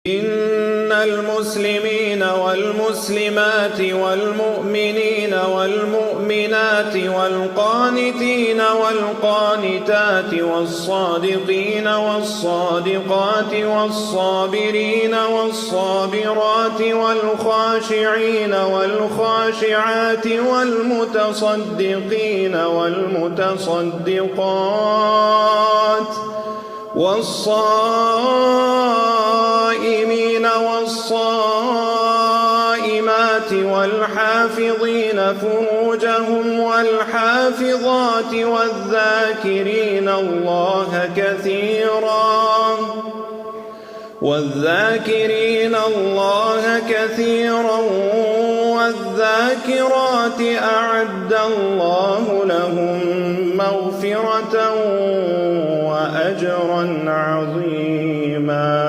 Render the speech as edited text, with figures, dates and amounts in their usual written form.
إن المسلمين والمسلمات والمؤمنين والمؤمنات والقانتين والقانتات والصادقين والصادقات والصابرين والصابرات والخاشعين والخاشعات والمتصدقين والمتصدقات والصائمين والصائمات والحافظين فروجهم والحافظات والذاكرين الله كثيرا والذاكرات أعد الله لهم مغفرة وأجرا عظيما.